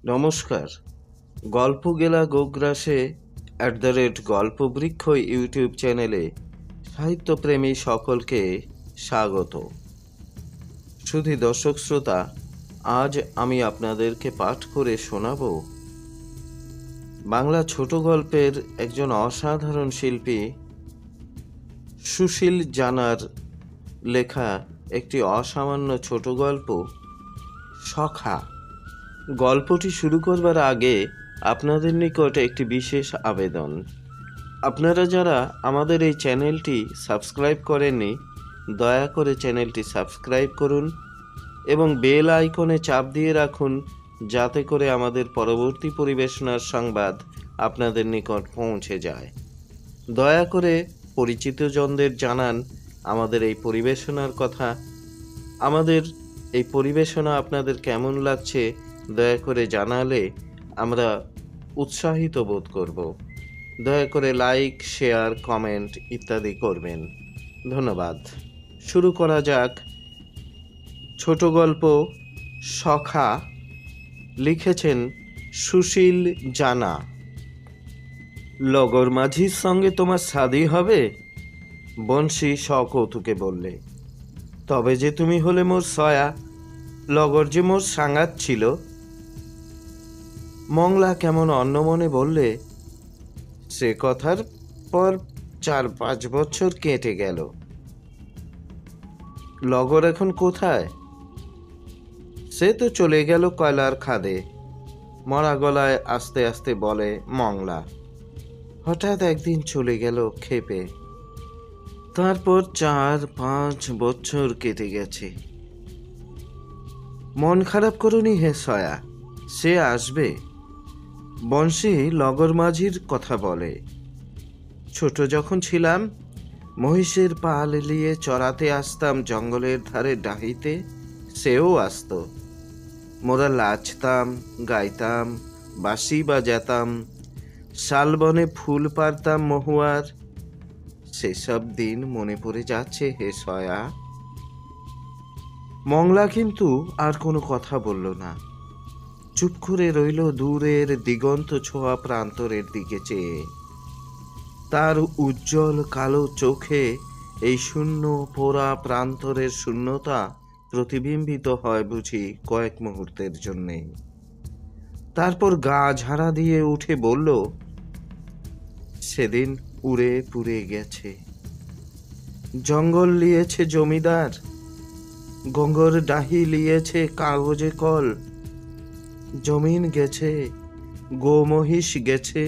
নমস্কার। গল্পগেলা গোগ্রাসে @গল্পবৃক্ষ ইউটিউব চ্যানেলে সাহিত্যপ্রেমী সকলকে স্বাগত। শুধু দর্শক শ্রোতা, আজ আমি আপনাদেরকে পাঠ করে শোনাব বাংলা ছোট গল্পের একজন অসাধারণ শিল্পী সুশীল জানার লেখা একটি অসামান্য ছোট গল্প সখা। গল্পটি শুরু করবার আগে আপনাদের নিকট একটি বিশেষ আবেদন। আপনারা যারা আমাদের এই চ্যানেলটি সাবস্ক্রাইব করেননি, দয়া করে চ্যানেলটি সাবস্ক্রাইব করুন এবং বেল আইকনে চাপ দিয়ে রাখুন, যাতে করে আমাদের পরবর্তী পরিবেশনার সংবাদ আপনাদের নিকট পৌঁছে যায়। দয়া করে পরিচিতজনদের জানান আমাদের এই পরিবেশনার কথা। আমাদের এই পরিবেশনা আপনাদের কেমন লাগছে দয়া করে জানালে আমরা উৎসাহিত বোধ করব। দয়া করে লাইক, শেয়ার, কমেন্ট ইত্যাদি করবেন। ধন্যবাদ। শুরু করা যাক। ছোট গল্প সখা, লিখেছেন সুশীল জানা। লগর মাঝির সঙ্গে তোমার শাদী হবে? বংশী সকৌতুকে বললে। তবে যে তুমি হলে মোর সয়া, লগর যে মোর সাঙ্গাত ছিল। মংলা কেমন অন্যমনে বললে, সে কথার পর 4-5 বছর কেটে গেল। লগর এখন কোথায়? সে তো চলে গেল কয়লার খাদে, মরা গলায় আস্তে আস্তে বলে মংলা। হঠাৎ একদিন চলে গেল ক্ষেপে। তারপর 4-5 বছর কেটে গেছে। মন খারাপ করুনি হে সয়া, সে আসবে। বংশী লগর মাঝির কথা বলে। ছোট যখন ছিলাম, মহিষের পাল নিয়ে চড়াতে আসতাম জঙ্গলের ধারে ডাহিতে, সেও আসত। মোরা লাচতাম, গাইতাম, বাঁশি বাজাতাম, শালবনে ফুল পারতাম মহুয়ার। সেসব দিন মনে পড়ে যাচ্ছে হে সয়া। মংলা কিন্তু আর কোনো কথা বলল না। চুপ করে রইল দূরের দিগন্ত ছোঁয়া প্রান্তরের দিকে চেয়ে। তার উজ্জ্বল কালো চোখে এই শূন্য পোড়া প্রান্তরের শূন্যতা প্রতিবিম্বিত হয় বুঝি কয়েক মুহূর্তের জন্যে। তারপর গা ঝাড়া দিয়ে উঠে বলল, সেদিন উড়ে পুড়ে গেছে। জঙ্গল লিয়েছে জমিদার, গঙ্গর ডাহি লিয়েছে কাগজে কল। জমিন গেছে, গোমহিষ গেছে,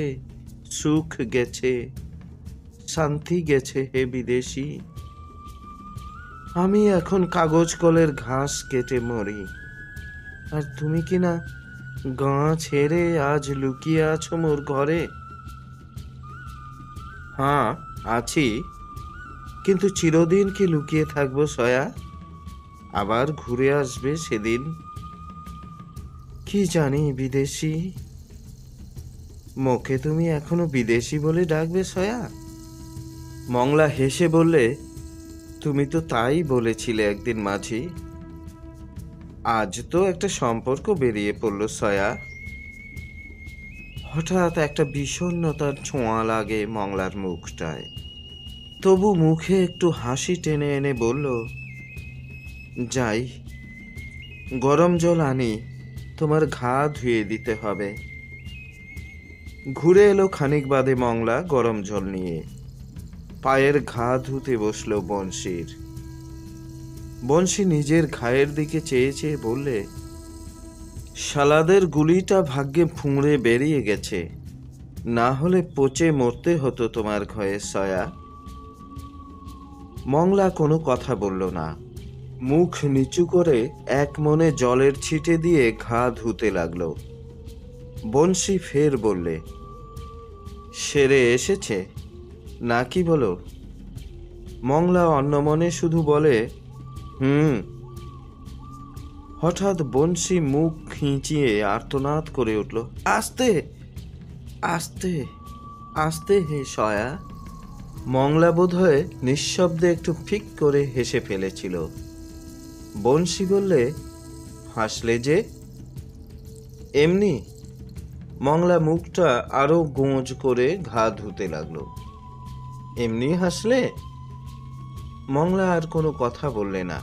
সুখ গেছে, শান্তি গেছে হে বিদেশি। আমি এখন কাগজ কলের ঘাস কেটে মরি, আর তুমি কিনা গাঁ ছেড়ে আজ লুকিয়ে আছো মোর ঘরে। হ্যাঁ, আছি, কিন্তু চিরদিন কি লুকিয়ে থাকবো সয়া? আবার ঘুরে আসবে সেদিন। কি জানি বিদেশি। মুখে তুমি এখনো বিদেশি বলে ডাকবে সয়া? মংলা হেসে বললে, তুমি তো তাই বলেছিলে একদিন মাঝি। আজ তো একটা সম্পর্ক বেরিয়ে পড়ল সয়া। হঠাৎ একটা বিষণ্ণতার ছোঁয়া লাগে মংলার মুখটায়। তবু মুখে একটু হাসি টেনে এনে বলল, যাই, গরম জল আনি, তোমার ঘা ধুয়ে দিতে হবে। ঘুরে এলো খানিক বাদে মংলা গরম জল নিয়ে। পায়ের ঘা ধুতে বসলো বংশীর। বংশী নিজের ঘায়ের দিকে চেয়ে চেয়ে বললে, শালাদের গুলিটা ভাগ্যে ফুঁড়ে বেরিয়ে গেছে, না হলে পচে মরতে হতো তোমার ঘয়ে সয়া। মংলা কোনো কথা বলল না। মুখ নিচু করে এক মনে জলের ছিটে দিয়ে ঘা ধুতে লাগলো। বংশী ফের বললে, সেরে এসেছে নাকি বলো? মংলা অন্যমনে শুধু বলে, হুম। হঠাৎ বংশী মুখ খিঁচিয়ে আর্তনাদ করে উঠল, আস্তে আস্তে আস্তে হে সয়া। মংলা বোধহয় নিঃশব্দে একটু ফিক করে হেসে ফেলেছিল। বংশী বললে, হাসলে যে? এমনি। মংলা মুখটা আরো গোঁজ করে ঘা ধুতে লাগলো। এমনি হাসলে? মংলা আর কোনো কথা বললে না।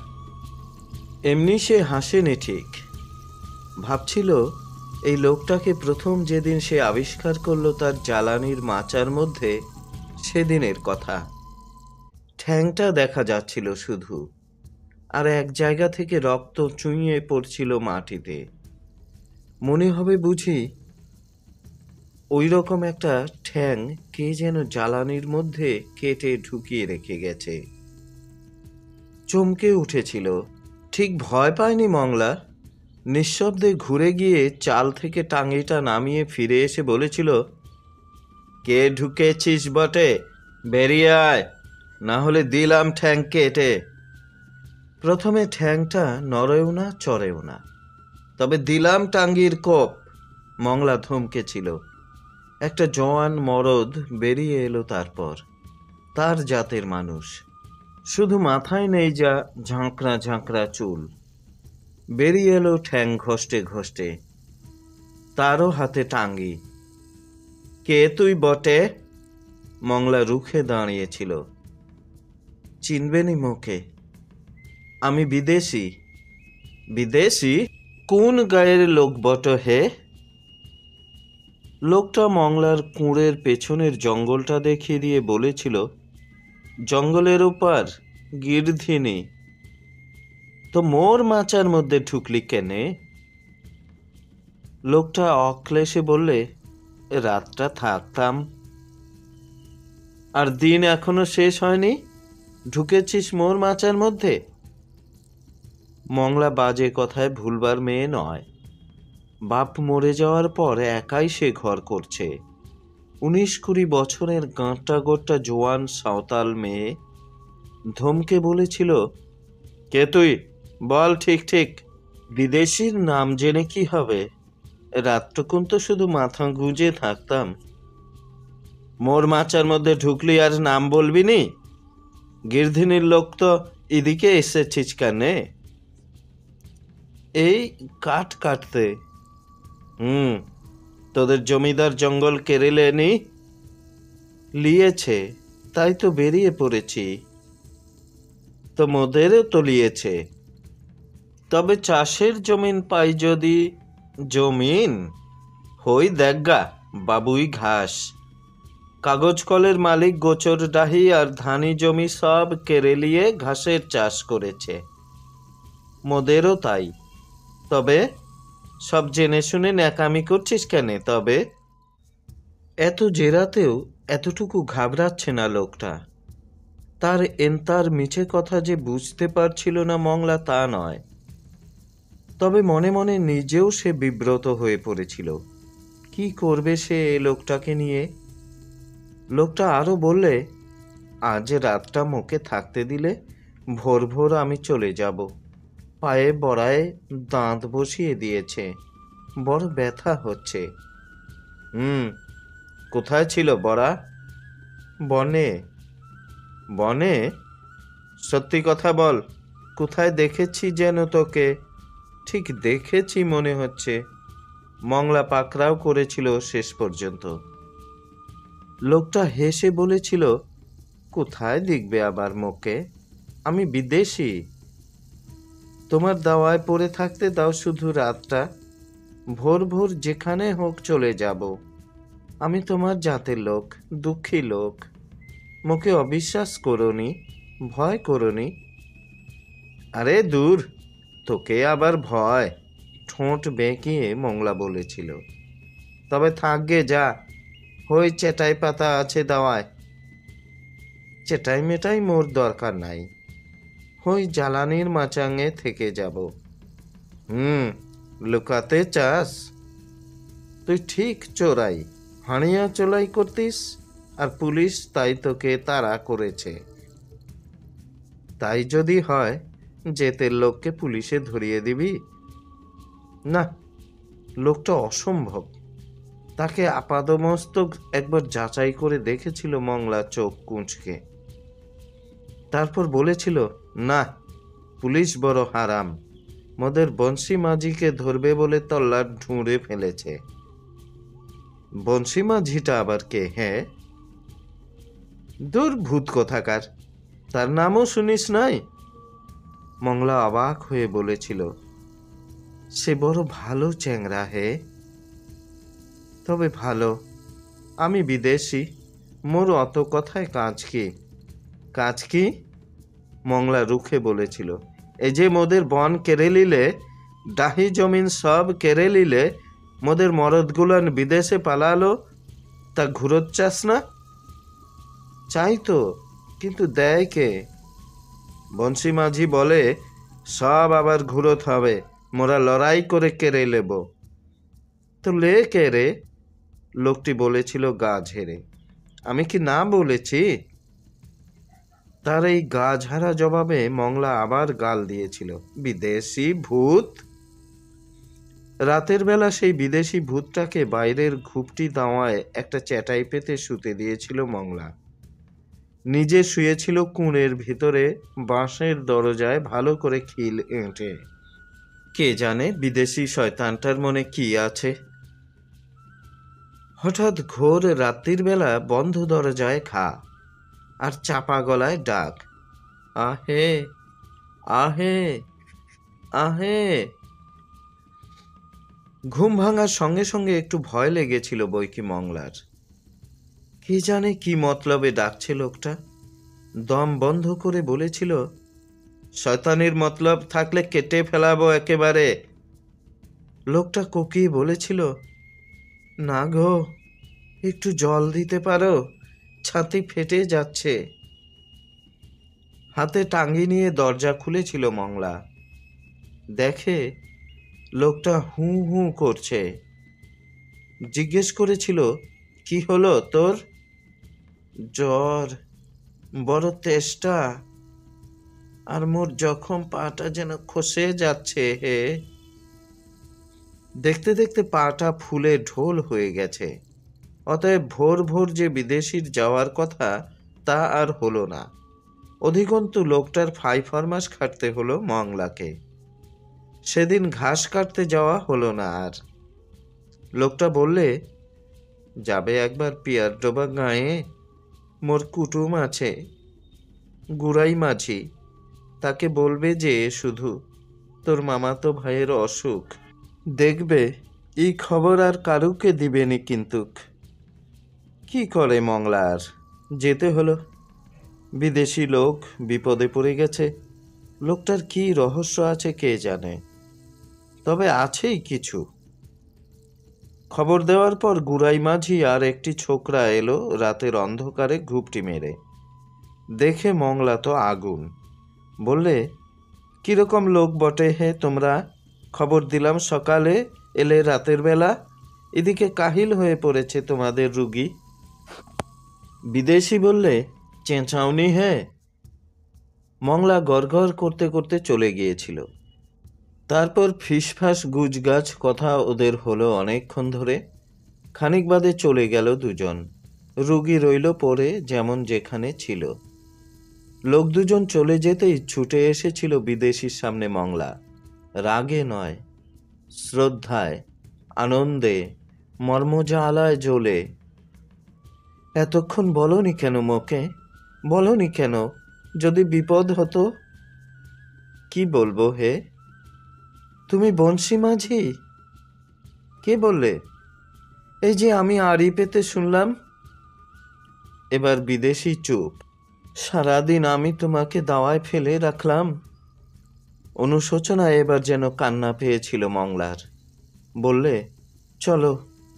এমনি সে হাসেনি ঠিক। ভাবছিল এই লোকটাকে প্রথম যেদিন সে আবিষ্কার করলো তার জ্বালানির মাচার মধ্যে, সেদিনের কথা। ঠ্যাংটা দেখা যাচ্ছিল শুধু, আর এক জায়গা থেকে রক্ত চুইয়ে পড়ছিল মাটিতে। মনে হবে বুঝি ওই রকম একটা ঠ্যাং কে যেন জ্বালানির মধ্যে কেটে ঢুকিয়ে রেখে গেছে। চমকে উঠেছিল। ঠিক ভয় পায়নি মংলা। নিঃশব্দে ঘুরে গিয়ে চাল থেকে টাঙ্গিটা নামিয়ে ফিরে এসে বলেছিল, কে ঢুকেছিস বটে? বেরিয়ে আয়, না হলে দিলাম ঠ্যাং কেটে। প্রথমে ঠ্যাংটা নড়েও না চড়েও না, তবে দিলাম টাঙ্গির কোপ। মংলা ধমকেছিল। একটা জওয়ান মরদ বেরিয়ে এলো তারপর, তার জাতের মানুষ। শুধু মাথায় নেই যা ঝাঁকড়া ঝাঁকড়া চুল। বেরিয়ে এলো ঠ্যাং ঘষ্টে ঘষ্টে, তারও হাতে টাঙ্গি। কে তুই বটে? মংলা রুখে দাঁড়িয়েছিল। চিনবেনি মোকে? আমি বিদেশি। বিদেশি? কোন গায়ের লোক বট হে? লোকটা মংলার কুঁড়ের পেছনের জঙ্গলটা দেখিয়ে দিয়ে বলেছিল, জঙ্গলের ওপার গির্ধিনী। তো মোর মাচার মধ্যে ঢুকলি কেনে? লোকটা অক্লেশে বললে, রাতটা থাকতাম। আর দিন এখনো শেষ হয়নি, ঢুকেছিস মোর মাচার মধ্যে? মংলা বাজে কথায় ভুলবার মেয়ে নয়। বাপ মরে যাওয়ার পর একাই সে ঘর করছে। 19-20 বছরের গাঁটটা গোট্টা জোয়ান সাঁওতাল মেয়ে। ধমকে বলেছিল, কে তুই? বল ঠিক ঠিক। বিদেশির নাম জেনে কি হবে? রাতটুকুন তো শুধু মাথা গুঁজে থাকতাম। মোর মাচার মধ্যে ঢুকলি আর নাম বলবি নি? গির্ধিনীর লোক তো এদিকে এসেছিস কেনে? এই কাঠ কাটতে। তোদের জমিদার জঙ্গল কেড়ে নি লিয়েছে, তাই তো বেরিয়ে পড়েছি। তো মোদেরও তো লিয়েছে। তবে চাষের জমিন পাই যদি। জমিন হই দেখগা বাবুই ঘাস। কাগজ কলের মালিক গোচর ডাহি আর ধানি জমি সব কেড়ে লিয়ে ঘাসের চাষ করেছে। মোদেরও তাই। তবে সব জেনে শুনে ন্যাকামি করছিস কেন? তবে এত জেরাতেও এতটুকু ঘাবড়াচ্ছে না লোকটা। তার এন্তার মিছে কথা যে বুঝতে পারছিল না মংলা তা নয়, তবে মনে মনে নিজেও সে বিব্রত হয়ে পড়েছিল। কি করবে সে এ লোকটাকে নিয়ে? লোকটা আরো বললে, আজ রাতটা মোকে থাকতে দিলে ভোর ভোর আমি চলে যাব। পায়ে বড়ায় দাঁত বসিয়ে দিয়েছে, বড় ব্যথা হচ্ছে। কোথায় ছিল বড়া? বনে। বনে? সত্যি কথা বল, কোথায় দেখেছি যেন তোকে? ঠিক দেখেছি মনে হচ্ছে। মংলা পাকড়াও করেছিল শেষ পর্যন্ত। লোকটা হেসে বলেছিল, কোথায় দেখবে আবার মোকে? আমি বিদেশি। তোমার দাওয়ায় পড়ে থাকতে দাও শুধু রাতটা। ভোর ভোর যেখানে হোক চলে যাব। আমি তোমার জাতের লোক, দুঃখী লোক। মোকে অবিশ্বাস করোনি, ভয় করোনি। আরে দূর, তোকে আবার ভয়। ঠোঁট বেঁকিয়ে মংলা বলেছিল, তবে থাকগে যা। হই চেটাই পাতা আছে দাওয়ায়। চেটাই মেটাই মোর দরকার নাই। হই জ্বালানির মাচাঙে থেকে যাব। লুকাতে চাস? তুই ঠিক চোরাই, হানিয়া চোলাই করতিস, আর পুলিশ তাই তোকে তাড়া করেছে। তাই যদি হয়, জেতের লোককে পুলিশে ধরিয়ে দিবি? না, লোকটা অসম্ভব। তাকে আপাদমস্তক একবার যাচাই করে দেখেছিল মংলা চোখ কুঁচকে। তারপর বলেছিল, না, পুলিশ বড় হারাম। মোদের বংশী মাঝিকে ধরবে বলে তল্লাট ঢুঁড়ে ফেলেছে। বংশী মাঝিটা আবার কে? হ্যাঁ, দূর ভূত কোথাকার, তার নামও শুনিস নাই? মংলা অবাক হয়ে বলেছিল, সে বড় ভালো চ্যাংরা হে। তবে ভালো, আমি বিদেশি, মোর অত কথায় কাজ কি? কাজ কি? মংলা রুখে বলেছিল, এই যে মোদের বন কেড়ে নিলে, ডাহি জমিন সব কেড়ে নিলে, মোদের মরদগুলান বিদেশে পালালো, তা ঘুরত চাস না? চাই তো, কিন্তু দেয় কে? বংশী মাঝি বলে, সব আবার ঘুরত হবে, মোরা লড়াই করে কেড়ে নেব। তো লে কে রে? লোকটি বলেছিল গা ঝেড়ে। আমি কি না বলেছি? তার এই গা ঝাড়া জবাবে মংলা আবার গাল দিয়েছিল, বিদেশি ভূত। রাতের বেলা সেই বিদেশি ভূতটাকে বাইরের ঘুপটি দাওয়ায় একটা চ্যাটাই পেতে শুতে দিয়েছিল মংলা। নিজে শুয়েছিল কুঁড়ের ভিতরে বাঁশের দরজায় ভালো করে খিল এঁটে। কে জানে বিদেশি শয়তানটার মনে কি আছে। হঠাৎ ঘোর রাত্রির বেলা বন্ধ দরজায় ঘা আর চাপা গলায় ডাক, আহে আহে আহে। ঘুম ভাঙার সঙ্গে সঙ্গে একটু ভয় লেগেছিল বইকি মংলার। কি জানে কি মতলবে ডাকছে লোকটা। দম বন্ধ করে বলেছিল, শয়তানির মতলব থাকলে কেটে ফেলাবো একেবারে। লোকটা কোকিয়ে বলেছিল, না গো, একটু জল দিতে পারো, ছাতি ফেটে যাচ্ছে। হাতে টাঙ্গি নিয়ে দরজা খুলেছিল মংলা। দেখে লোকটা হু হু করছে। জিজ্ঞেস করেছিল, কি হলো তোর? জ্বর, বড় তেষ্টা, আর মোর জখম পাটা যেন খসে যাচ্ছে হে। দেখতে দেখতে পাটা ফুলে ঢোল হয়ে গেছে। অতএব ভোর ভোর যে বিদেশির যাওয়ার কথা তা আর হলো না। অধিকন্তু লোকটার ফাই ফরমাস খাটতে হলো মংলাকে। সেদিন ঘাস কাটতে যাওয়া হলো না আর। লোকটা বললে, যাবে একবার পিয়ারডোবা গাঁয়ে, মোর কুটুম আছে, গুড়াই মাঝি, তাকে বলবে যে শুধু তোর মামাতো ভাইয়ের অসুখ, দেখবে এই খবর আর কারুকে দিবেনি। কিন্তুক কি করে মংলা আর যেতে হলো। বিদেশি লোক বিপদে পড়ে গেছে। লোকটার কি রহস্য আছে কে জানে, তবে আছেই কিছু। খবর দেওয়ার পর গুড়াই মাঝি আর একটি ছোকরা এলো রাতের অন্ধকারে ঘুপটি মেরে। দেখে মংলা তো আগুন। বললে, কিরকম লোক বটে হে তোমরা? খবর দিলাম সকালে, এলে রাতের বেলা, এদিকে কাহিল হয়ে পড়েছে তোমাদের রুগী। বিদেশি বললে, চেঁচাওনি হে। মংলা গড়গড় করতে করতে চলে গিয়েছিল। তারপর ফিসফাস গুজগাছ কথা ওদের হলো অনেকক্ষণ ধরে। খানিক বাদে চলে গেল দুজন। রুগী রইল পড়ে যেমন যেখানে ছিল। লোক দুজন চলে যেতেই ছুটে এসেছিল বিদেশির সামনে মংলা। রাগে নয়, শ্রদ্ধায়, আনন্দে, মর্মজালায় জ্বলে। এতক্ষণ বলনি কেন মোকে? বলনি কেন? যদি বিপদ হতো? কি বলবো হে? তুমি বংশী মাঝি? কে বললে? এই যে আমি আড়ি পেতে শুনলাম। এবার বিদেশি চুপ। সারাদিন আমি তোমাকে দাওয়ায় ফেলে রাখলাম। অনুশোচনায় এবার যেন কান্না পেয়েছিল মংলার। বললে, চলো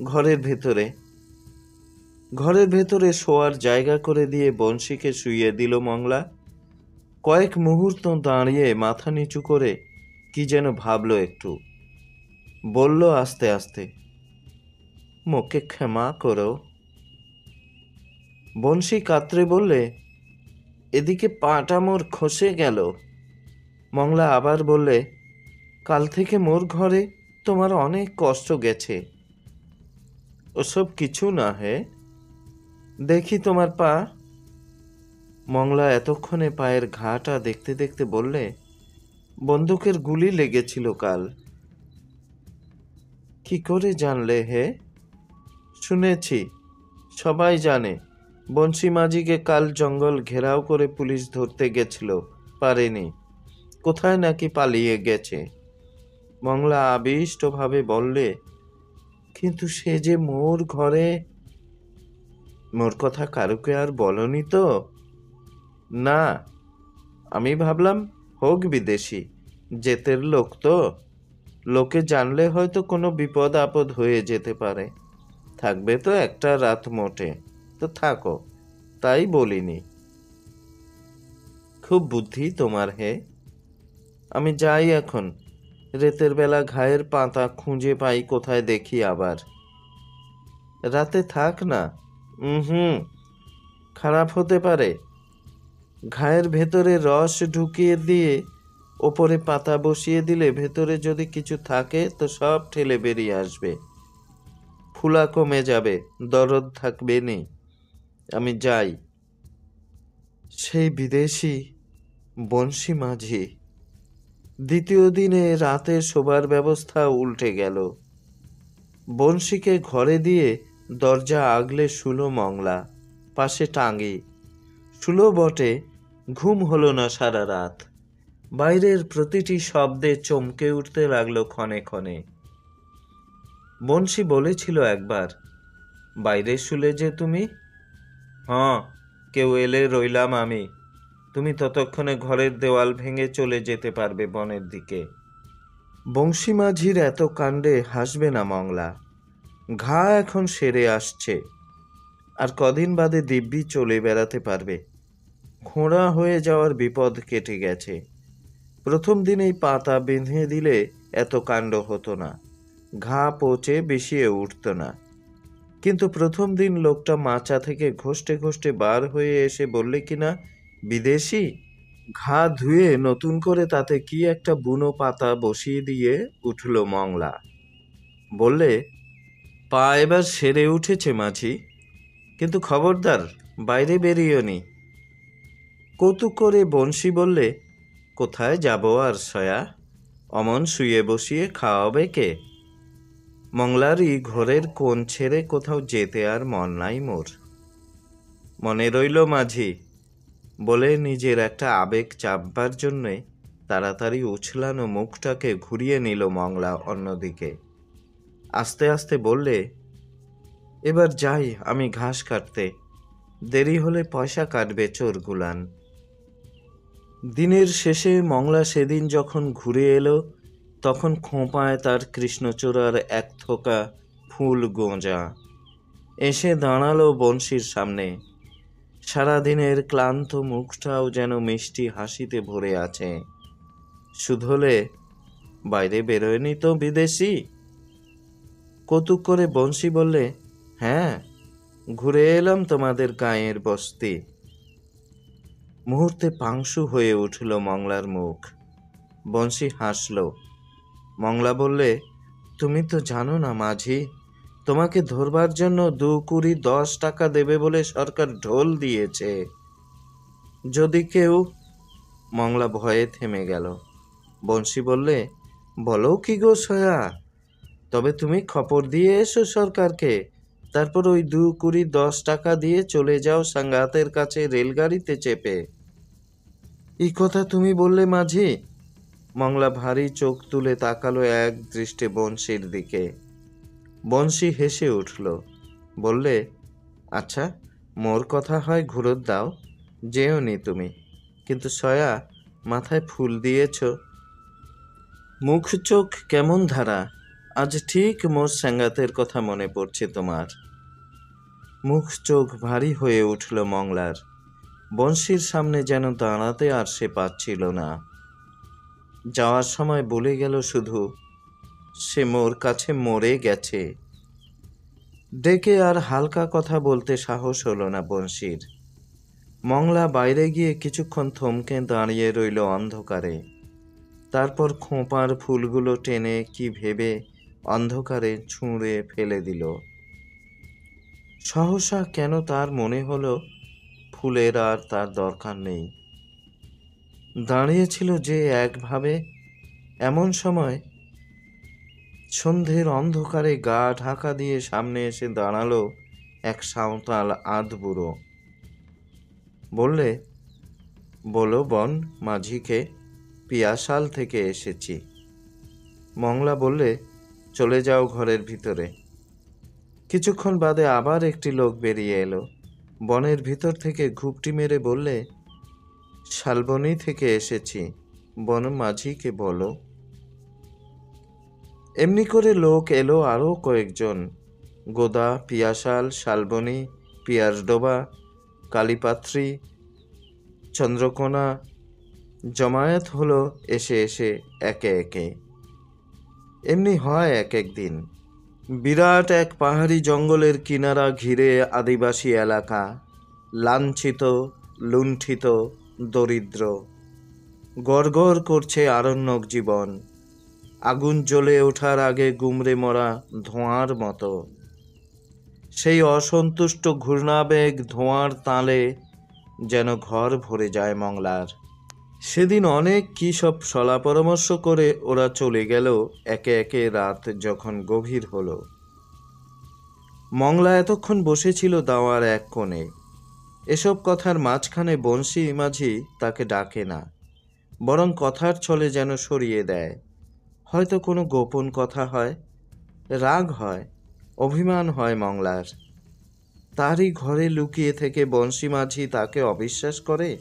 ঘরের ভেতরে। ঘরের ভেতরে শোয়ার জায়গা করে দিয়ে বংশীকে শুইয়ে দিল মংলা। কয়েক মুহূর্ত দাঁড়িয়ে মাথা নিচু করে কি যেন ভাবলো একটু। বলল আস্তে আস্তে, মোকে ক্ষমা করো। বংশী কাতরে বললে, এদিকে পাটা মোর খসে গেল। মংলা আবার বললে, কাল থেকে মোর ঘরে তোমার অনেক কষ্ট গেছে। ওসব কিছু না হে, দেখি তোমার পা। মংলা এতক্ষণে পায়ের ঘাটা দেখতে দেখতে বললে, বন্দুকের গুলি লেগেছিল কাল। কি করে জানলে হে? শুনেছি, সবাই জানে। বংশী মাঝিকে কাল জঙ্গল ঘেরাও করে পুলিশ ধরতে গেছিল, পারেনি। কোথায় নাকি পালিয়ে গেছে। মংলা আবিষ্টভাবে বললে, কিন্তু সে যে মোর ঘরে। মোর কথা কারুকে আর বলনি তো? না, আমি ভাবলাম হোক বিদেশি, জেতের লোক তো, লোকে জানলে হয়তো কোনো বিপদ আপদ হয়ে যেতে পারে। থাকবে তো একটা রাত মোটে, তো থাকো, তাই বলিনি। খুব বুদ্ধি তোমার হে। আমি যাই এখন, রাতের বেলা ঘায়ের পাতা খুঁজে পাই কোথায় দেখি আবার। রাতে থাক না। হুম, খারাপ হতে পারে। ঘায়ের ভেতরে রস ঢুকিয়ে দিয়ে ওপরে পাতা বসিয়ে দিলে ভেতরে যদি কিছু থাকে তো সব ঠেলে বেরিয়ে আসবে। ফুলা কমে যাবে, দরদ থাকবে নি। আমি যাই। সেই বিদেশি বংশী মাঝি। দ্বিতীয় দিনে রাতে শোবার ব্যবস্থা উল্টে গেল। বংশীকে ঘরে দিয়ে দরজা আগলে শুলো মংলা, পাশে টাঙ্গি। শুলো বটে, ঘুম হলো না সারা রাত। বাইরের প্রতিটি শব্দে চমকে উঠতে লাগলো ক্ষণে ক্ষণে। বংশী বলেছিল একবার, বাইরে শুলে যে তুমি? হ্যাঁ, কেউ এলে রইলাম আমি। তুমি ততক্ষণে ঘরের দেওয়াল ভেঙে চলে যেতে পারবে বনের দিকে। বংশী মাঝির এত কাণ্ডে হাসবে না মংলা। ঘা এখন সেরে আসছে, আর কদিন বাদে দিব্যি চলে বেড়াতে পারবে। খোঁড়া হয়ে যাওয়ার বিপদ কেটে গেছে। প্রথম দিনেই পাতা বেঁধে দিলে এত কাণ্ড হতো না, ঘা পচে বেশিয়ে উঠত না। কিন্তু প্রথম দিন লোকটা মাচা থেকে ঘষ্টে ঘষ্টে বার হয়ে এসে বললে কিনা, বিদেশি। ঘা ধুয়ে নতুন করে তাতে কি একটা বুনো পাতা বসিয়ে দিয়ে উঠল মংলা। বললে, পা এবার সেরে উঠেছে মাঝি, কিন্তু খবরদার বাইরে বেরিও নি। কৌতুক করে বংশী বললে, কোথায় যাব আর সয়া? অমন শুয়ে বসিয়ে খাওয়াবে কে? মংলারই ঘরের কোণ ছেড়ে কোথাও যেতে আর মন নাই মোর। মনে রইল মাঝি, বলে নিজের একটা আবেগ চাপবার জন্যে তাড়াতাড়ি উছলানো মুখটাকে ঘুরিয়ে নিল মংলা অন্যদিকে। আস্তে আস্তে বললে, এবার যাই আমি ঘাস কাটতে, দেরি হলে পয়সা কাটবে চোরগুলান। দিনের শেষে মংলা সেদিন যখন ঘুরে এলো, তখন খোঁপায় তার কৃষ্ণচূড়ার এক থোকা ফুল গোঁজা। এসে দাঁড়ালো বংশীর সামনে। সারাদিনের ক্লান্ত মুখটাও যেন মিষ্টি হাসিতে ভরে আছে। শুধলে, বাইরে বেরোয়নি তো বিদেশি? কৌতুক করে বংশী বললে, হ্যাঁ, ঘুরে এলাম তোমাদের গাঁয়ের বস্তি। মুহূর্তে পাংশু হয়ে উঠল মংলার মুখ। বংশী হাসল। মংলা বললে, তুমি তো জানো না মাঝি, তোমাকে ধরবার জন্য 2 কুড়ি 10 টাকা দেবে বলে সরকার ঢোল দিয়েছে। যদি কেউ। মংলা ভয়ে থেমে গেল। বংশী বললে, বলো কি গো সয়া? তবে তুমি খবর দিয়ে এসো সরকারকে, তারপর ওই 2 কুড়ি 10 টাকা দিয়ে চলে যাও সাঙ্গাতের কাছে রেলগাড়িতে চেপে। এই কথা তুমি বললে মাঝি? মংলা ভারী চোখ তুলে তাকালো এক দৃষ্টে বংশীর দিকে। বংশী হেসে উঠল, বললে, আচ্ছা, মোর কথা হয় ঘুরত দাও, যেওনি তুমি। কিন্তু সয়া, মাথায় ফুল দিয়েছ, মুখ চোখ কেমন ধারা। আজ ঠিক মোর সাঙ্গাতের কথা মনে পড়ছে তোমার। মুখ চোখ ভারী হয়ে উঠল মংলার। বংশীর সামনে যেন দাঁড়াতে আর সে পাচ্ছিল না। যাওয়ার সময় বলে গেল শুধু, সে মোর কাছে মরে গেছে। ডেকে আর হালকা কথা বলতে সাহস হলো না বংশীর। মংলা বাইরে গিয়ে কিছুক্ষণ থমকে দাঁড়িয়ে রইল অন্ধকারে। তারপর খোঁপার ফুলগুলো টেনে কি ভেবে অন্ধকারে ছুঁড়ে ফেলে দিল। সহসা কেন তার মনে হলো ফুলের আর তার দরকার নেই। দাঁড়িয়েছিল যে একভাবে। এমন সময় সন্ধ্যের অন্ধকারে গা ঢাকা দিয়ে সামনে এসে দাঁড়ালো এক সাঁওতাল আধবুড়ো। বললে, বলো বন মাঝিকে, পিয়াশাল থেকে এসেছি। মংলা বললে, চলে যাও ঘরের ভিতরে। কিছুক্ষণ বাদে আবার একটি লোক বেরিয়ে এলো। বনের ভিতর থেকে ঘুপটি মেরে বললে, শালবনী থেকে এসেছি, বন মাঝিকে বলো। এমনি করে লোক এলো আরও কয়েকজন। গোদা, পিয়াশাল, শালবনী, পিয়াসডোবা, কালীপাত্রী, চন্দ্রকোনা জমায়েত হলো এসে এসে একে একে। এমনি হয় এক এক দিন। বিরাট এক পাহাড়ি জঙ্গলের কিনারা ঘিরে আদিবাসী এলাকা, লাঞ্ছিত, লুণ্ঠিত, দরিদ্র। গড়গড় করছে আরণ্যক জীবন, আগুন জ্বলে ওঠার আগে গুমরে মরা ধোঁয়ার মতো। সেই অসন্তুষ্ট ঘূর্ণাবেগ ধোঁয়ার তালে যেন ঘর ভরে যায় মংলার। সেদিন অনেক কী সব সলা পরামর্শ করে ওরা চলে গেল একে একে। রাত যখন গভীর হলো, মংলা এতক্ষণ বসেছিল দাওয়ার এক কোণে। এসব কথার মাঝখানে বংশী মাঝি তাকে ডাকে না, বরং কথার ছলে যেন সরিয়ে দেয়। হয়তো কোনো গোপন কথা হয়, রাগ হয়, অভিমান হয় মংলার। তারই ঘরে লুকিয়ে থেকে বংশী মাঝি তাকে অবিশ্বাস করে।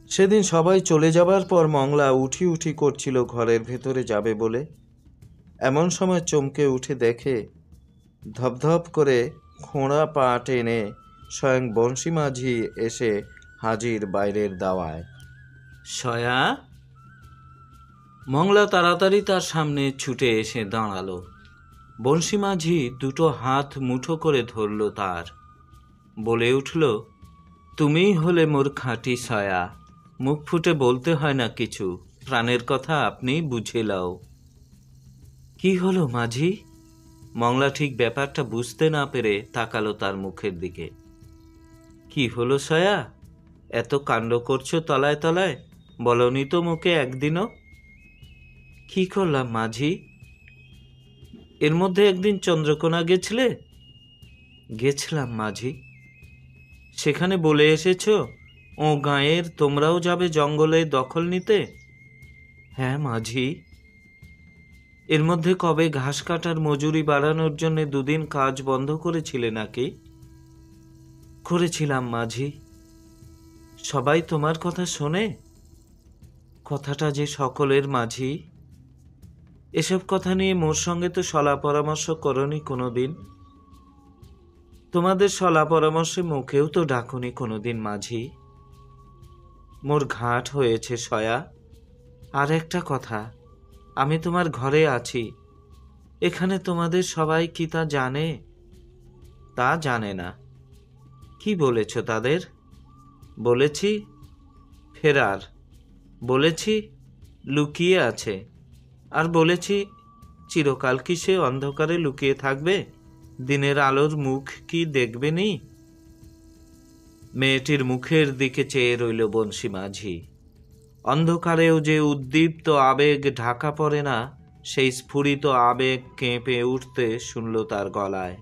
সেদিন সবাই চলে যাবার পর মংলা উঠি উঠি করছিল ঘরের ভেতরে যাবে বলে। এমন সময় চমকে উঠে দেখে, ধপধপ করে খোঁড়া পা টেনে স্বয়ং বংশী মাঝি এসে হাজির বাইরের দাওয়ায়। সয়া। মংলা তাড়াতাড়ি তার সামনে ছুটে এসে দাঁড়ালো। বংশী মাঝি দুটো হাত মুঠো করে ধরল তার, বলে উঠল, তুমিই হলে মোর খাঁটি সয়া। মুখ ফুটে বলতে হয় না কিছু, প্রাণের কথা আপনি বুঝে লাও। কি হলো মাঝি? মংলা ঠিক ব্যাপারটা বুঝতে না পেরে তাকালো তার মুখের দিকে। কি হলো সয়া? এত কাণ্ড করছো তলায় তলায়, বলনি তো মুখে একদিনও। কি করলাম মাঝি? এর মধ্যে একদিন চন্দ্রকোনা গেছিলে? গেছিলাম মাঝি। সেখানে বলে এসেছো ও গাঁয়ের তোমরাও যাবে জঙ্গলে দখল নিতে? হ্যাঁ মাঝি। এর মধ্যে কবে ঘাস কাটার মজুরি বাড়ানোর জন্য দুদিন কাজ বন্ধ করেছিলে নাকি? করেছিলাম মাঝি। সবাই তোমার কথা শোনে? কথাটা যে সকলের মাঝি। এসব কথা নিয়ে মোর সঙ্গে তো সলা পরামর্শ করনি কোনোদিন। তোমাদের সলা পরামর্শে মুখেও তো ডাকুনি কোনোদিন মাঝি। মোর ঘাট হয়েছে সয়া। আর একটা কথা, আমি তোমার ঘরে আছি, এখানে তোমাদের সবাই কি তা জানে? তা জানে না। কি বলেছ তাদের? বলেছি ফেরার, বলেছি লুকিয়ে আছে, আর বলেছি চিরকাল কি সে অন্ধকারে লুকিয়ে থাকবে? দিনের আলোর মুখ কি দেখবে নি? মেয়েটির মুখের দিকে চেয়ে রইল বংশী মাঝি। অন্ধকারেও যে উদ্দীপ্ত আবেগ ঢাকা পড়ে না, সেই স্ফুরিত আবেগ কেঁপে উঠতে শুনল তার গলায়,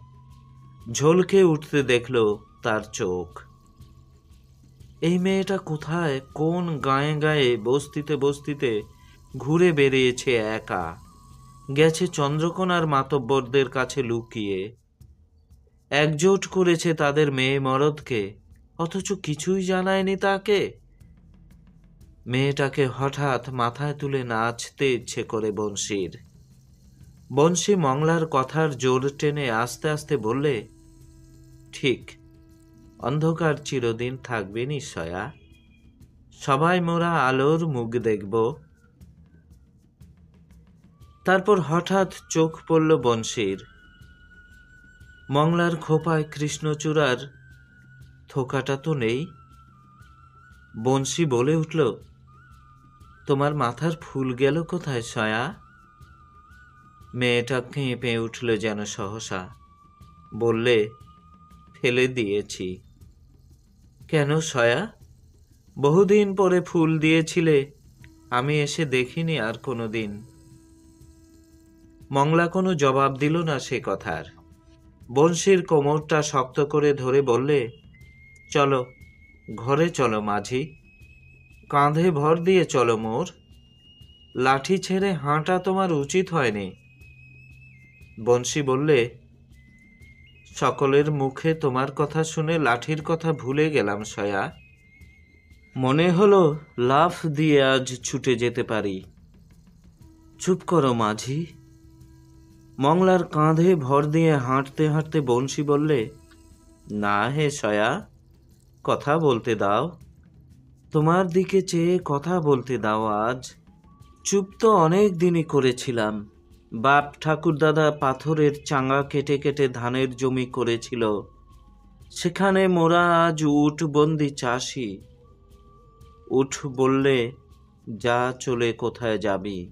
ঝলকে উঠতে দেখল তার চোখ। এই মেয়েটা কোথায়, কোন গায়ে গায়ে বস্তিতে বস্তিতে ঘুরে বেরিয়েছে একা, গেছে চন্দ্রকোনার মাতব্বরদের কাছে লুকিয়ে, একজোট করেছে তাদের মেয়ে মরদকে, অথচ কিছুই জানায়নি তাকে। মেয়েটাকে হঠাৎ মাথায় তুলে নাচতে ইচ্ছে করে বংশীর। বংশী মংলার কথার জোর টেনে আস্তে আস্তে বললে, ঠিক, অন্ধকার চিরদিন থাকবে নিশ্চয়া, সবাই মোরা আলোর মুখ দেখব। তারপর হঠাৎ চোখ পড়ল বংশীর। মংলার খোপায় কৃষ্ণচূড়ার থোকাটা তো নেই। বংশী বলে উঠল, তোমার মাথার ফুল গেল কোথায় সয়া? মেয়েটা কেঁপে উঠল যেন সহসা, বললে, ফেলে দিয়েছি। কেন সয়া? বহুদিন পরে ফুল দিয়েছিলে, আমি এসে দেখিনি আর কোনো দিন। মংলা কোনো জবাব দিল না সে কথার। বংশীর কোমরটা শক্ত করে ধরে বললে, চলো ঘরে চলো মাঝি, কাঁধে ভর দিয়ে চলো মোর, লাঠি ছেড়ে হাঁটা তোমার উচিত হয়নি। বংশী বললে, সকলের মুখে তোমার কথা শুনে লাঠির কথা ভুলে গেলাম সয়া। মনে হলো লাফ দিয়ে আজ ছুটে যেতে পারি। চুপ করো মাঝি। মংলার কাঁধে ভর দিয়ে হাঁটতে হাঁটতে বংশী বললে, না হে সয়া, কথা বলতে দাও, তোমার দিকে চেয়ে কথা বলতে দাও আজ। চুপ তো অনেক দিনই করেছিলাম। বাপ ঠাকুরদাদা পাথরের চাঙা কেটে কেটে ধানের জমি করেছিল, সেখানে মোরা আজ উঠ বন্দি চাষি। উঠ বললে, যা চলে কোথায় যাবি।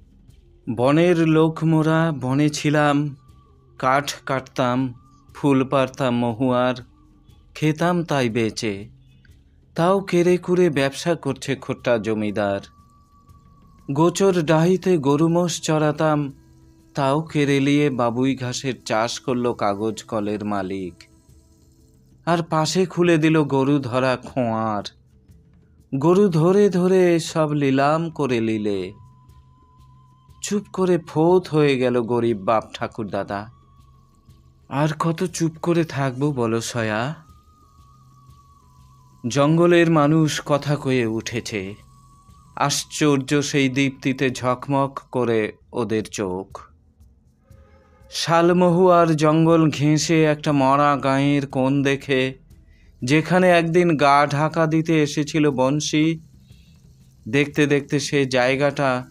বনের লোক মোরা, বনে ছিলাম, কাঠ কাটতাম, ফুল পারতাম মহুয়ার, খেতাম তাই বেচে। তাও কেড়ে কুড়ে ব্যবসা করছে খোট্টা জমিদার। গোচর ডাহিতে গরু মোষ চড়াতাম, তাও কেড়ে নিয়ে বাবুই ঘাসের চাষ করলো কাগজ কলের মালিক। আর পাশে খুলে দিল গরু ধরা খোঁয়ার। গরু ধরে ধরে সব লিলাম করে লিলে। চুপ করে ফোত হয়ে গেল গরিব বাপ ঠাকুর দাদা। আর কত চুপ করে থাকবো বলো সয়া। জঙ্গলের মানুষ কথা কয়ে উঠেছে। আশ্চর্য সেই দীপ্তিতে ঝকমক করে ওদের চোখ। শালমহুয়ার জঙ্গল ঘেঁষে একটা মরা গাঁয়ের কোণ দেখে, যেখানে একদিন গা ঢাকা দিতে এসেছিল বংশী, দেখতে দেখতে সে জায়গাটা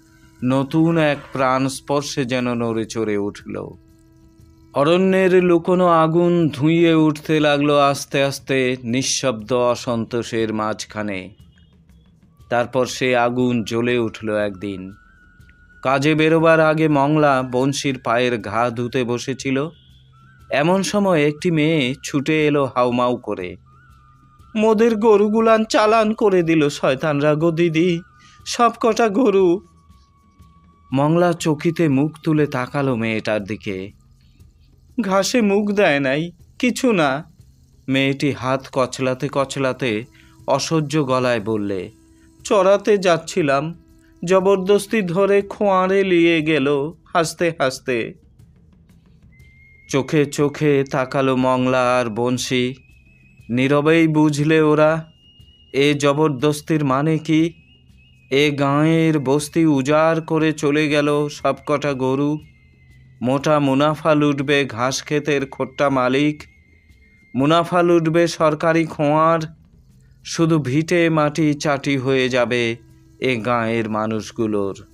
নতুন এক প্রাণ স্পর্শে যেন নড়ে চড়ে উঠল। অরণ্যের লুকোনো আগুন ধুইয়ে উঠতে লাগলো আস্তে আস্তে নিঃশব্দ অসন্তোষের মাঝখানে। তারপর সে আগুন জ্বলে উঠল একদিন। কাজে বেরোবার আগে মংলা বংশীর পায়ের ঘা ধুতে বসেছিল। এমন সময় একটি মেয়ে ছুটে এলো হাউমাউ করে। মোদের গরুগুলান চালান করে দিল শয়তানরা গো দিদি, সব কটা গরু। মংলা চকিতে মুখ তুলে তাকালো মেয়েটার দিকে। ঘাসে মুখ দেয় নাই, কিছু না। মেয়েটি হাত কচলাতে কচলাতে অসহ্য গলায় বললে, চড়াতে যাচ্ছিলাম, জবরদস্তি ধরে খোঁয়ারে নিয়ে গেল হাসতে হাসতে। চোখে চোখে তাকালো মংলা আর বংশী। নীরবেই বুঝলে ওরা এ জবরদস্তির মানে কি। এ গাঁয়ের বস্তি উজাড় করে চলে গেল সবকটা গরু। মোটা মুনাফা লুটবে ঘাস ক্ষেতের খোট্টা মালিক, মুনাফা লুটবে সরকারি খোঁয়ার। শুধু ভিটে মাটি চাটি হয়ে যাবে এ গাঁয়ের মানুষগুলোর।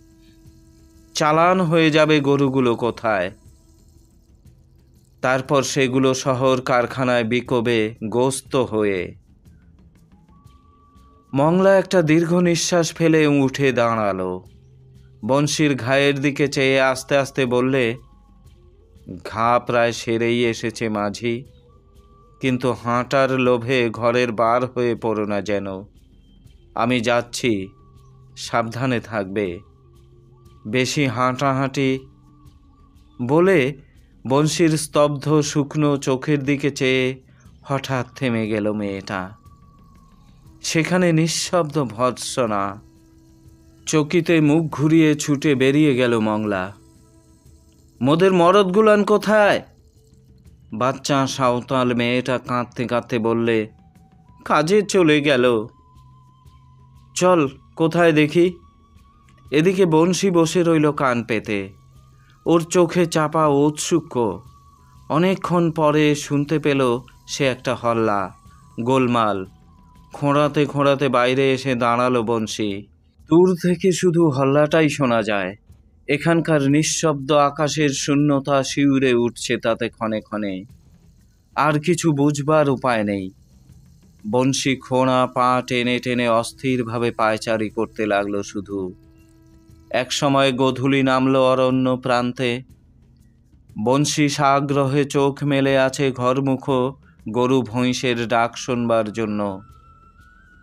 চালান হয়ে যাবে গরুগুলো কোথায়। তারপর সেগুলো শহর কারখানায় বিকোবে গোস্ত হয়ে। মংলা একটা দীর্ঘ নিঃশ্বাস ফেলে উঠে দাঁড়ালো। বংশীর ঘায়ের দিকে চেয়ে আস্তে আস্তে বললে, ঘা প্রায় সেরেই এসেছে মাঝি, কিন্তু হাঁটার লোভে ঘরের বার হয়ে পড়ো না যেন। আমি যাচ্ছি, সাবধানে থাকবে, বেশি হাঁটাহাঁটি। বলে বংশীর স্তব্ধ শুকনো চোখের দিকে চেয়ে হঠাৎ থেমে গেল মেয়েটা। সেখানে নিঃশব্দ ভর্ৎসনা। চকিতে মুখ ঘুরিয়ে ছুটে বেরিয়ে গেল মংলা। মোদের মরদগুলান কোথায়? বাচ্চা সাঁওতাল মেয়েটা কাঁদতে কাঁদতে বললে, কাজে চলে গেল। চল কোথায় দেখি। এদিকে বংশী বসে রইল কান পেতে। ওর চোখে চাপা ঔৎসুক্য। অনেকক্ষণ পরে শুনতে পেল সে একটা হল্লা, গোলমাল। খোঁড়াতে খোঁড়াতে বাইরে এসে দাঁড়ালো বংশী। দূর থেকে শুধু হল্লাটাই শোনা যায়। এখানকার নিঃশব্দ আকাশের শূন্যতা শিউরে উঠছে তাতে ক্ষণে ক্ষণে। আর কিছু বুঝবার উপায় নেই। বংশী খোঁড়া পা টেনে টেনে অস্থিরভাবে পায়চারি করতে লাগলো শুধু। একসময় গোধূলি নামলো অরণ্য প্রান্তে। বংশী সাগ্রহে চোখ মেলে আছে ঘরমুখো গরু ভৈঁসের ডাক শোনবার জন্য।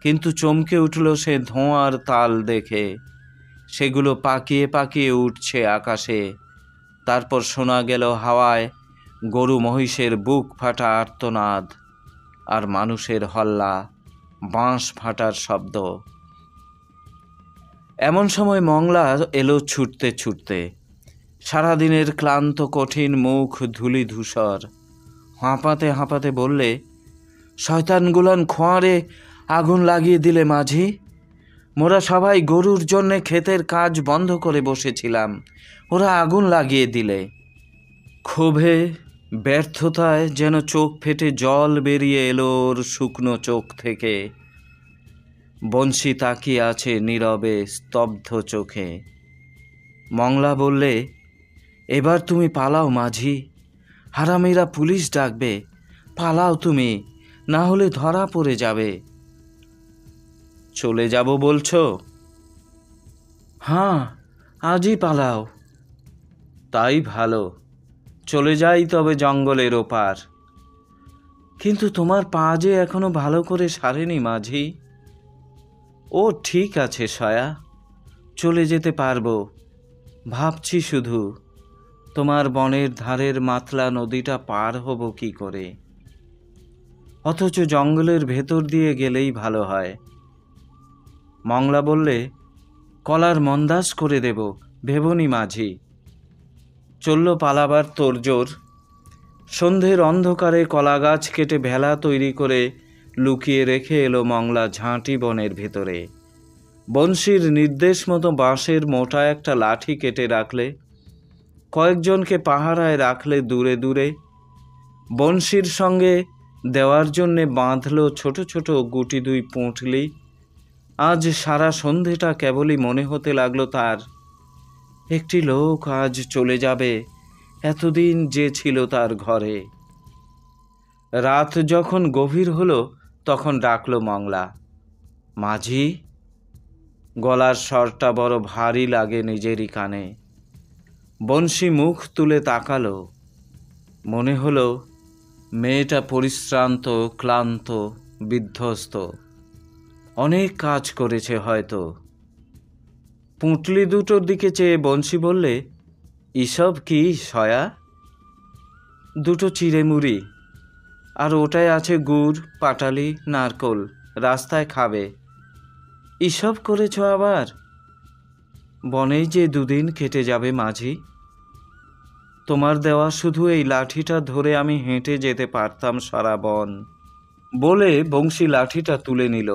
কিন্তু চমকে উঠল সে ধোঁয়ার তাল দেখে। সেগুলো পাকিয়ে পাকিয়ে উঠছে আকাশে। তারপর শোনা গেল হাওয়ায় গরু মহিষের বুক ফাটা আর্তনাদ, আর মানুষের হল্লা, বাঁশ ফাটার শব্দ। এমন সময় মংলা এলো ছুটতে ছুটতে। সারাদিনের ক্লান্ত কঠিন মুখ ধুলি ধূসর। হাঁপাতে হাঁপাতে বললে, শয়তানগুলান খোঁয়ারে আগুন লাগিয়ে দিলে মাঝি। মোরা সবাই গরুর জন্যে ক্ষেতের কাজ বন্ধ করে বসেছিলাম, ওরা আগুন লাগিয়ে দিলে। ক্ষোভে ব্যর্থতায় যেন চোখ ফেটে জল বেরিয়ে এলো ওর শুকনো চোখ থেকে। বংশী তাকিয়ে আছে নীরবে স্তব্ধ চোখে। মংলা বললে, এবার তুমি পালাও মাঝি, হারামিরা পুলিশ ডাকবে। পালাও তুমি, না হলে ধরা পড়ে যাবে। চলে যাব বলছো? হ্যাঁ, আজই পালাও। তাই ভালো, চলে যাই তবে জঙ্গলের ওপার। কিন্তু তোমার পা যে এখনো ভালো করে সারেনি মাঝি। ও ঠিক আছে সয়া, চলে যেতে পারবো। ভাবছি শুধু, তোমার বনের ধারের মাতলা নদীটা পার হব কি করে। অথচ জঙ্গলের ভেতর দিয়ে গেলেই ভালো হয়। মংলা বললে, কলার মন্দাস করে দেব, ভেবনি মাঝি। চলল পালাবার তোড়জোড়। সন্ধ্যের অন্ধকারে কলা গাছ কেটে ভেলা তৈরি করে লুকিয়ে রেখে এলো মংলা ঝাঁটি বনের ভেতরে। বংশীর নির্দেশ মতো বাঁশের মোটা একটা লাঠি কেটে রাখলে, কয়েকজনকে পাহারায় রাখলে দূরে দূরে। বংশীর সঙ্গে দেওয়ার জন্যে বাঁধল ছোট ছোট গুটি দুই পুঁটলি। আজ সারা সন্ধেটা কেবলই মনে হতে লাগলো তার, একটি লোক আজ চলে যাবে, এতদিন যে ছিল তার ঘরে। রাত যখন গভীর হলো তখন ডাকলো মংলা, মাঝি। গলার স্বরটা বড় ভারী লাগে নিজেরই কানে। বংশী মুখ তুলে তাকালো। মনে হলো মেয়েটা পরিশ্রান্ত, ক্লান্ত, বিধ্বস্ত। অনেক কাজ করেছে হয়তো। পুঁটলি দুটোর দিকে চেয়ে বংশী বললে, এসব কি সয়া? দুটো চিড়ে মুড়ি, আর ওটায় আছে গুড়, পাটালি, নারকোল, রাস্তায় খাবে। এসব করেছ আবার? বনেই যে দুদিন কেটে যাবে মাঝি। তোমার দেওয়া শুধু এই লাঠিটা ধরে আমি হেঁটে যেতে পারতাম সারা বন। বলে বংশী লাঠিটা তুলে নিল।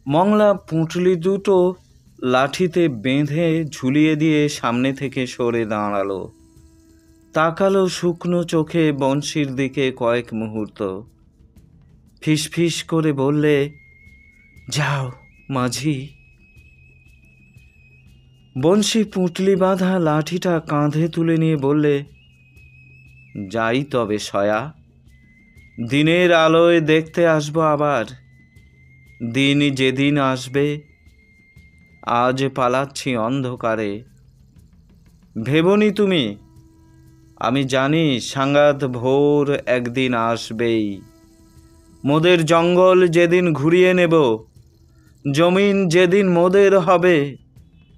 মংলা পুঁটলি দুটো লাঠিতে বেঁধে ঝুলিয়ে দিয়ে সামনে থেকে সরে দাঁড়ালো। তাকালো শুকনো চোখে বংশীর দিকে কয়েক মুহূর্ত। ফিসফিস করে বললে, যাও মাঝি। বংশী পুঁটলি বাঁধা লাঠিটা কাঁধে তুলে নিয়ে বললে, যাই তবে সয়া, দিনের আলোয় দেখতে আসবো আবার। দিন যেদিন আসবে, আজ পালাচ্ছি অন্ধকারে। ভেবনি তুমি, আমি জানি সাঙ্গাত ভোর একদিন আসবেই। মোদের জঙ্গল যেদিন ঘুরিয়ে নেব, জমিন যেদিন মোদের হবে,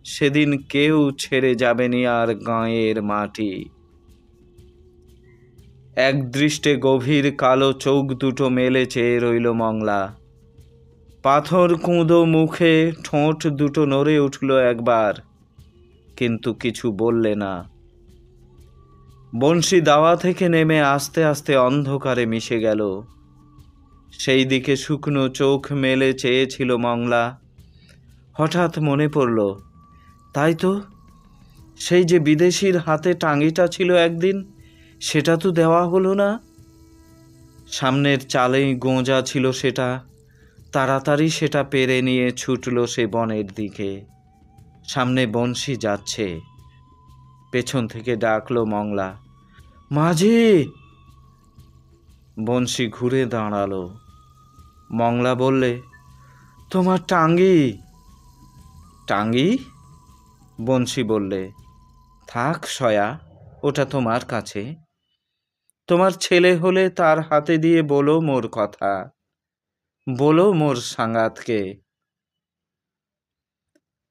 সেদিন কেউ ছেড়ে যাবেনি আর গাঁয়ের মাটি। একদৃষ্টে গভীর কালো চোখ দুটো মেলে চেয়ে রইল মংলা। পাথর কুঁদো মুখে ঠোঁট দুটো নড়ে উঠল একবার, কিন্তু কিছু বললে না। বংশী দাওয়া থেকে নেমে আস্তে আস্তে অন্ধকারে মিশে গেল। সেই দিকে শুকনো চোখ মেলে চেয়েছিল মংলা। হঠাৎ মনে পড়ল, তাই তো, সেই যে বিদেশির হাতে টাঙ্গিটা ছিল একদিন, সেটা তো দেওয়া হলো না। সামনের চালেই গোঁজা ছিল সেটা। তাড়াতাড়ি সেটা পেরে নিয়ে ছুটল সে বনের দিকে। সামনে বংশী যাচ্ছে। পেছন থেকে ডাকলো মংলা, মাঝি। বংশী ঘুরে দাঁড়ালো। মংলা বললে, তোমার টাঙ্গি। টাঙ্গি? বংশী বললে, থাক সয়া, ওটা তোমার কাছে। তোমার ছেলে হলে তার হাতে দিয়ে বলো মোর কথা। বলো মোর সাঙ্গাতকে।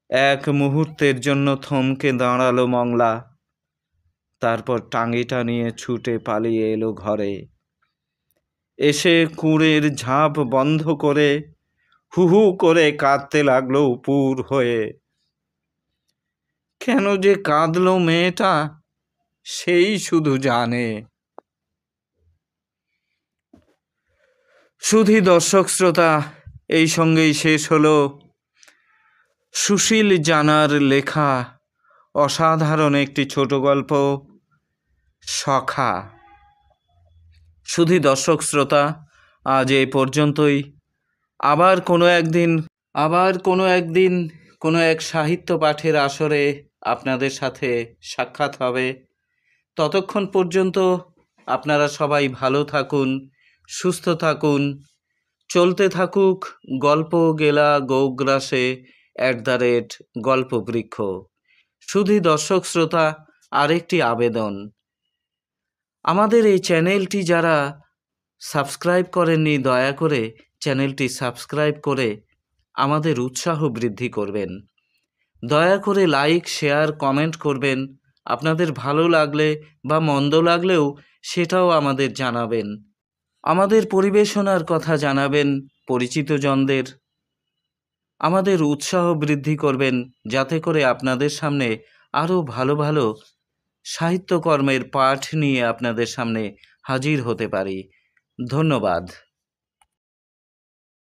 এক মুহূর্তের জন্য থমকে দাঁড়ালো মংলা, তারপর টাঙিটা নিয়ে ছুটে পালিয়ে এলো ঘরে। এসে কুঁড়ের ঝাঁপ বন্ধ করে হু হু করে কাঁদতে লাগলো উপুর হয়ে। কেন যে কাঁদলো মেয়েটা সেই শুধু জানে। শুধু দর্শক শ্রোতা, এই সঙ্গেই শেষ হলো সুশীল জানার লেখা অসাধারণ একটি ছোট গল্প সখা। শুধু দর্শক শ্রোতা, আজ এই পর্যন্তই। আবার কোনো একদিন কোনো এক সাহিত্য পাঠের আসরে আপনাদের সাথে সাক্ষাৎ হবে। ততক্ষণ পর্যন্ত আপনারা সবাই ভালো থাকুন, সুস্থ থাকুন। চলতে থাকুক গল্প গেলা গৌগ্রাসে @গল্পবৃক্ষ। শুধু দর্শক শ্রোতা, আরেকটি আবেদন, আমাদের এই চ্যানেলটি যারা সাবস্ক্রাইব করেননি, দয়া করে চ্যানেলটি সাবস্ক্রাইব করে আমাদের উৎসাহ বৃদ্ধি করবেন। দয়া করে লাইক, শেয়ার, কমেন্ট করবেন। আপনাদের ভালো লাগলে বা মন্দ লাগলেও সেটাও আমাদের জানাবেন। আমাদের পরিবেশনার কথা জানাবেন পরিচিতজনদের। আমাদের উৎসাহ বৃদ্ধি করবেন, যাতে করে আপনাদের সামনে আরও ভালো ভালো সাহিত্যকর্মের পাঠ নিয়ে আপনাদের সামনে হাজির হতে পারি। ধন্যবাদ।